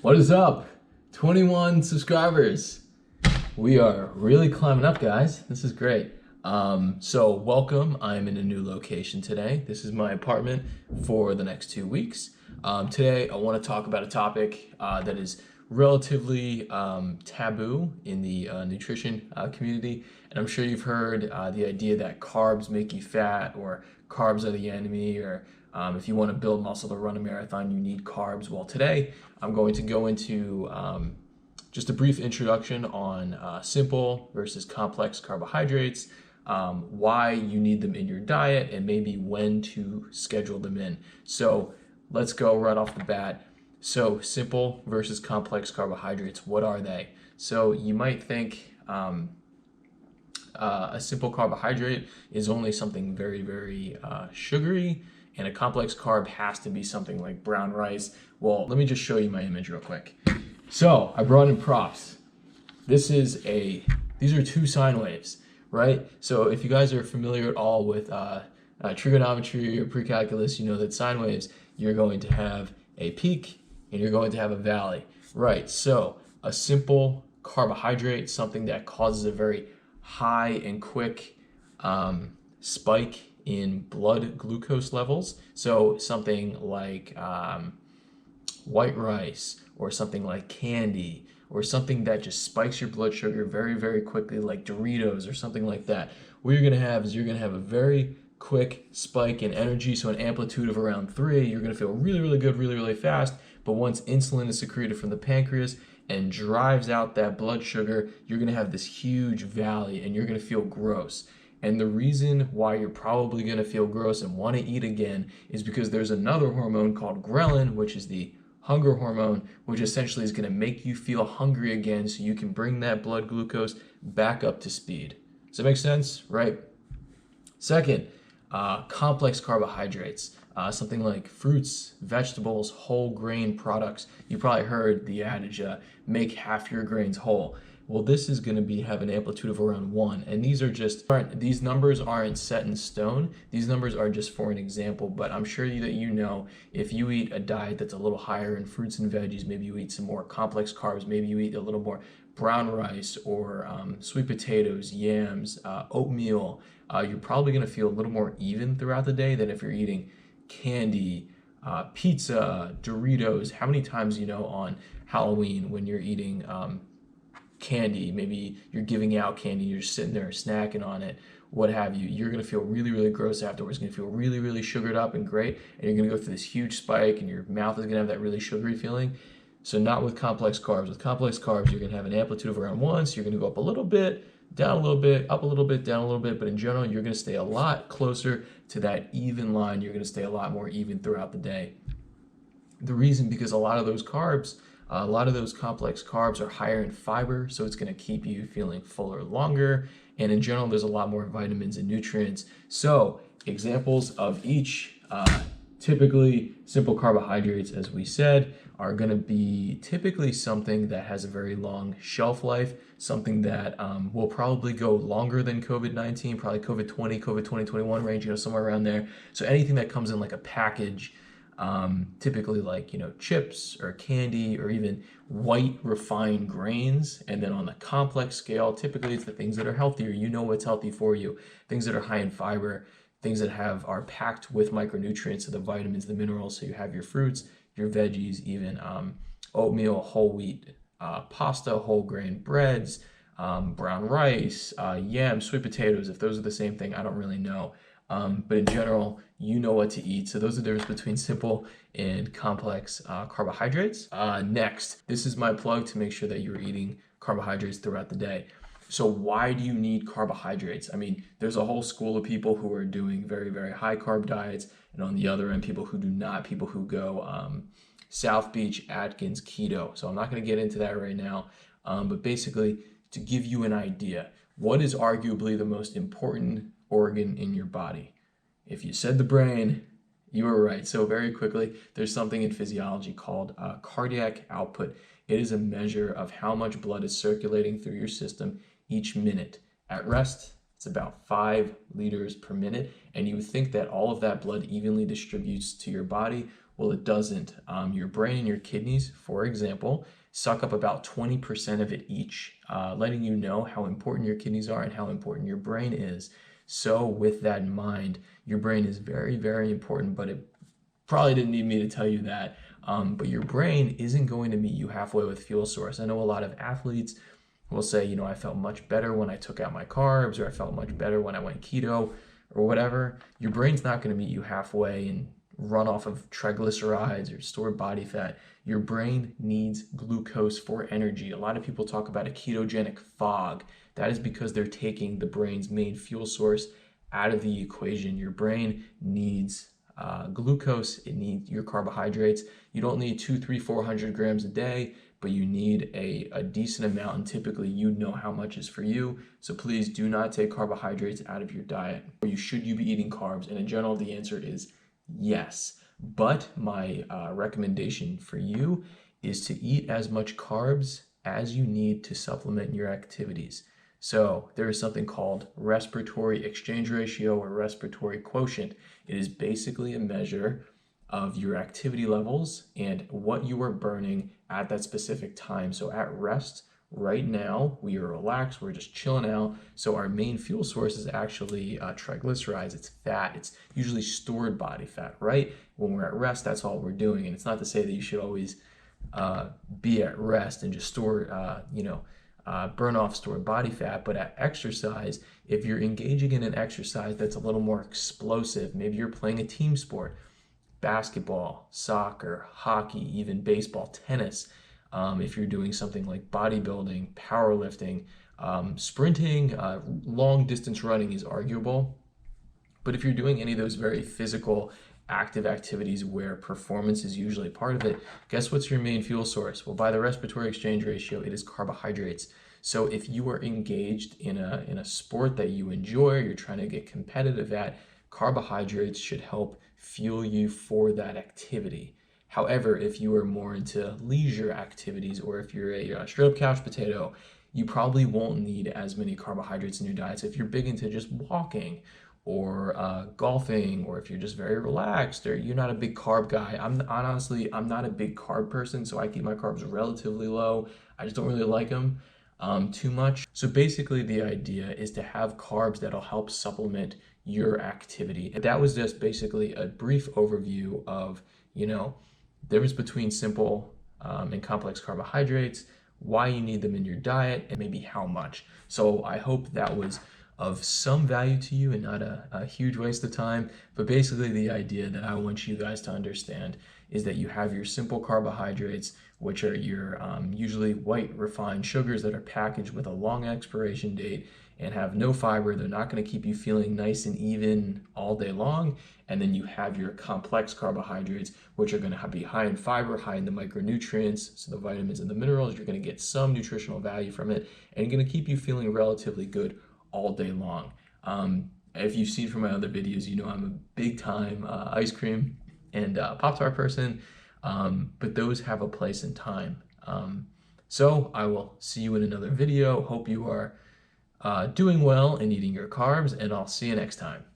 What is up? 21 subscribers. We are really climbing up, guys. This is great. So welcome. I'm in a new location today. This is my apartment for the next 2 weeks. Today, I want to talk about a topic that is relatively taboo in the nutrition community. And I'm sure you've heard the idea that carbs make you fat, or carbs are the enemy, or if you want to build muscle to run a marathon, you need carbs. Well, today I'm going to go into just a brief introduction on simple versus complex carbohydrates, why you need them in your diet, and maybe when to schedule them in. So let's go right off the bat. So simple versus complex carbohydrates, what are they? So you might think a simple carbohydrate is only something very, very sugary, and a complex carb has to be something like brown rice. Well, let me just show you my image real quick. So I brought in props. These are two sine waves, right? So if you guys are familiar at all with trigonometry or pre-calculus, you know that sine waves, you're going to have a peak and you're going to have a valley, right? So a simple carbohydrate, something that causes a very high and quick spike in blood glucose levels. So something like white rice, or something like candy, or something that just spikes your blood sugar very, very quickly, like Doritos or something like that. What you're gonna have is you're gonna have a very quick spike in energy, so an amplitude of around 3. You're gonna feel really, really good, really, really fast. But once insulin is secreted from the pancreas and drives out that blood sugar, you're gonna have this huge valley and you're gonna feel gross. And the reason why you're probably gonna feel gross and wanna eat again is because there's another hormone called ghrelin, which is the hunger hormone, which essentially is gonna make you feel hungry again so you can bring that blood glucose back up to speed. Does that make sense, right? Second, complex carbohydrates, something like fruits, vegetables, whole grain products. You probably heard the adage, make half your grains whole. Well, this is going to have an amplitude of around 1, and these numbers aren't set in stone. These numbers are just for an example, but I'm sure that you know, if you eat a diet that's a little higher in fruits and veggies, maybe you eat some more complex carbs, maybe you eat a little more brown rice, or sweet potatoes, yams, oatmeal, you're probably going to feel a little more even throughout the day than if you're eating candy, pizza, Doritos. How many times, on Halloween when you're eating candy, maybe you're giving out candy, you're just sitting there snacking on it, what have you, you're going to feel really, really gross afterwards. You're going to feel really, really sugared up and great, and you're going to go through this huge spike and your mouth is going to have that really sugary feeling. So not with complex carbs. With complex carbs, you're going to have an amplitude of around 1, so you're going to go up a little bit, down a little bit, up a little bit, down a little bit, but in general, you're going to stay a lot closer to that even line. You're going to stay a lot more even throughout the day. The reason, because a lot of those complex carbs are higher in fiber, so it's going to keep you feeling fuller longer. And in general, there's a lot more vitamins and nutrients. So examples of each, typically simple carbohydrates, as we said, are going to be typically something that has a very long shelf life, something that will probably go longer than COVID-19, probably COVID-20, COVID-2021 range, somewhere around there. So anything that comes in like a package, typically like, chips or candy or even white refined grains. And then on the complex scale, typically it's the things that are healthier. You know what's healthy for you, things that are high in fiber, things that are packed with micronutrients, so the vitamins, the minerals. So you have your fruits, your veggies, even oatmeal, whole wheat, pasta, whole grain breads, brown rice, yams, sweet potatoes. If those are the same thing, I don't really know. But in general, you know what to eat. So those are the difference between simple and complex carbohydrates. Next, this is my plug to make sure that you're eating carbohydrates throughout the day. So why do you need carbohydrates? I mean, there's a whole school of people who are doing very, very high carb diets, and on the other end, people who do not, people who go South Beach, Atkins, keto. So I'm not going to get into that right now, but basically to give you an idea, what is arguably the most important organ in your body? If you said the brain, you were right. So very quickly, there's something in physiology called cardiac output. It is a measure of how much blood is circulating through your system each minute. At rest, it's about 5 liters per minute, and you would think that all of that blood evenly distributes to your body. Well, it doesn't. Your brain and your kidneys, for example, suck up about 20% of it each, letting you know how important your kidneys are and how important your brain is. So with that in mind, your brain is very, very important, but it probably didn't need me to tell you that. But your brain isn't going to meet you halfway with fuel source. I know a lot of athletes will say, I felt much better when I took out my carbs, or I felt much better when I went keto, or whatever. Your brain's not going to meet you halfway and run off of triglycerides or stored body fat. Your brain needs glucose for energy. A lot of people talk about a ketogenic fog. That is because they're taking the brain's main fuel source out of the equation. Your brain needs glucose, it needs your carbohydrates. You don't need 200, 300, 400 grams a day, but you need a decent amount, and typically you know how much is for you. So please do not take carbohydrates out of your diet. Or should you be eating carbs? And in general, the answer is yes. But my recommendation for you is to eat as much carbs as you need to supplement your activities. So there is something called respiratory exchange ratio or respiratory quotient. It is basically a measure of your activity levels and what you are burning at that specific time. So at rest, right now, we are relaxed, we're just chilling out. So our main fuel source is actually triglycerides, it's fat, it's usually stored body fat, right? When we're at rest, that's all we're doing. And it's not to say that you should always be at rest and just store, burn off stored body fat, but at exercise, if you're engaging in an exercise that's a little more explosive, maybe you're playing a team sport, basketball, soccer, hockey, even baseball, tennis, if you're doing something like bodybuilding, powerlifting, sprinting, long distance running is arguable. But if you're doing any of those very physical, active activities where performance is usually part of it, guess what's your main fuel source? Well, by the respiratory exchange ratio, it is carbohydrates. So if you are engaged in a sport that you enjoy, you're trying to get competitive at, carbohydrates should help fuel you for that activity. However, if you are more into leisure activities, or if you're a straight up couch potato, you probably won't need as many carbohydrates in your diet. So if you're big into just walking or golfing, or if you're just very relaxed, or you're not a big carb guy. I'm not a big carb person, so I keep my carbs relatively low. I just don't really like them too much. So basically the idea is to have carbs that'll help supplement your activity. And that was just basically a brief overview of, difference between simple and complex carbohydrates, why you need them in your diet, and maybe how much. So I hope that was of some value to you and not a huge waste of time. But basically the idea that I want you guys to understand is that you have your simple carbohydrates, which are your usually white refined sugars that are packaged with a long expiration date and have no fiber. They're not going to keep you feeling nice and even all day long. And then you have your complex carbohydrates, which are going to be high in fiber, high in the micronutrients, so the vitamins and the minerals. You're going to get some nutritional value from it, and going to keep you feeling relatively good all day long. If you've seen from my other videos, I'm a big time ice cream and Pop-Tart person, but those have a place in time. So I will see you in another video. Hope you are doing well and eating your carbs, and I'll see you next time.